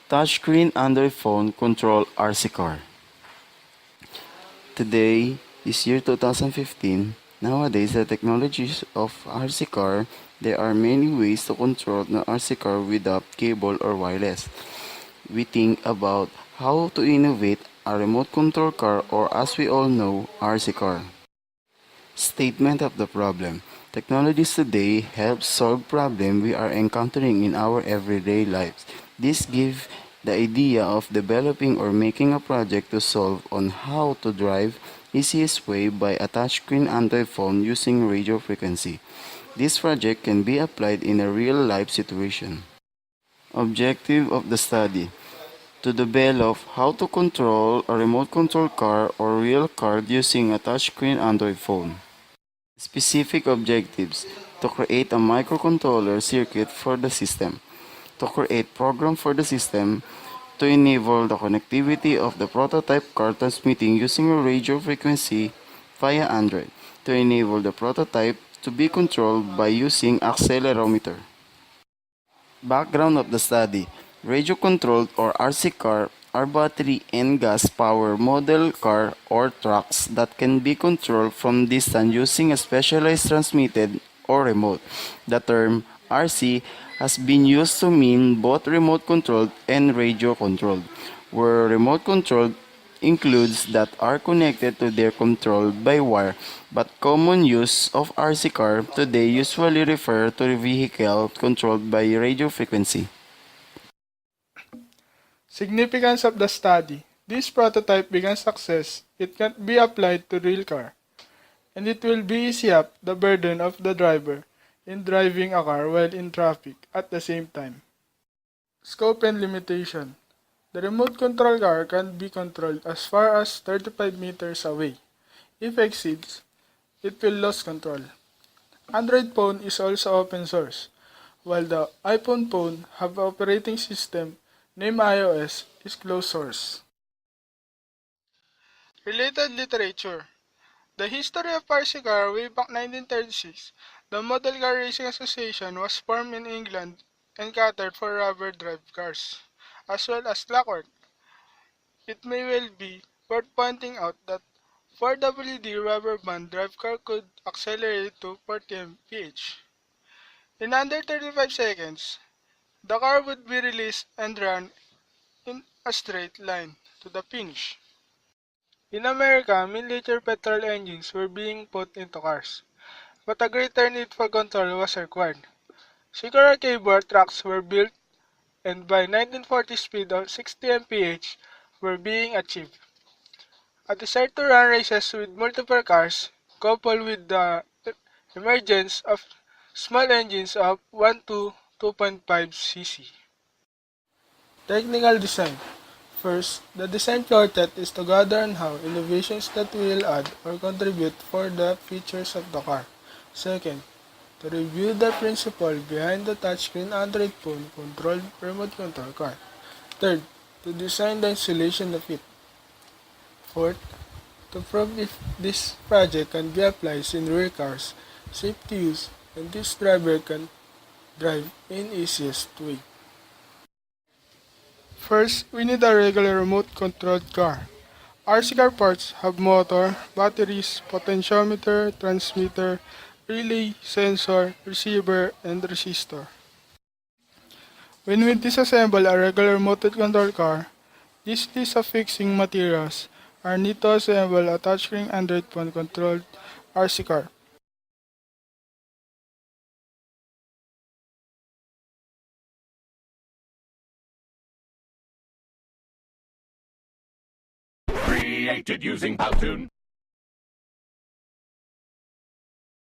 Touchscreen Android phone control RC car. Today is year 2015. Nowadays, the technologies of RC car, there are many ways to control the RC car without cable or wireless. We think about how to innovate a remote control car, or as we all know, RC car. Statement of the problem. Technologies today help solve problems we are encountering in our everyday lives. This gives the idea of developing or making a project to solve on how to drive easiest way by a touchscreen Android phone using radio frequency. This project can be applied in a real-life situation. Objective of the study: to develop how to control a remote control car or real car using a touchscreen Android phone. Specific objectives: to create a microcontroller circuit for the system, to create program for the system, to enable the connectivity of the prototype car transmitting using a radio frequency via Android, to enable the prototype to be controlled by using accelerometer. Background of the study: radio-controlled or RC car are battery and gas-powered model car or trucks that can be controlled from distance using a specialized transmitted or remote. The term RC has been used to mean both remote-controlled and radio-controlled, where remote-controlled includes that are connected to their controlled by wire, but common use of RC car today usually refer to a vehicle controlled by radio frequency. Significance of the study. This prototype began success. It can be applied to real car, and it will be easy up the burden of the driver in driving a car while in traffic at the same time. Scope and limitation. The remote control car can be controlled as far as 35 meters away. If exceeds, it will lose control. Android phone is also open source, while the iPhone phone have operating system named iOS is closed source. Related literature. The history of RC car way back 1936, the Model Car Racing Association was formed in England and catered for rubber drive cars, as well as clockwork. It may well be worth pointing out that 4WD rubber band drive car could accelerate to 40 mph. In under 35 seconds, the car would be released and run in a straight line to the finish. In America, miniature petrol engines were being put into cars, but a greater need for control was required. Circular cable tracks were built, and by 1940 speed of 60 mph were being achieved. A desire to run races with multiple cars, coupled with the emergence of small engines of 1 to 2.5 cc. Technical design. First, the design quartet is to gather on how innovations that will add or contribute for the features of the car. Second, to review the principle behind the touchscreen Android phone controlled remote control car. Third, to design the installation of it. Fourth, to prove if this project can be applied in real cars, safety use, and this driver can drive in easiest way. First, we need a regular remote-controlled car. RC car parts have motor, batteries, potentiometer, transmitter, relay, sensor, receiver, and resistor. When we disassemble a regular remote-controlled car, this list of fixing materials are need to assemble a touchscreen Android phone-controlled RC car. Created using Powtoon.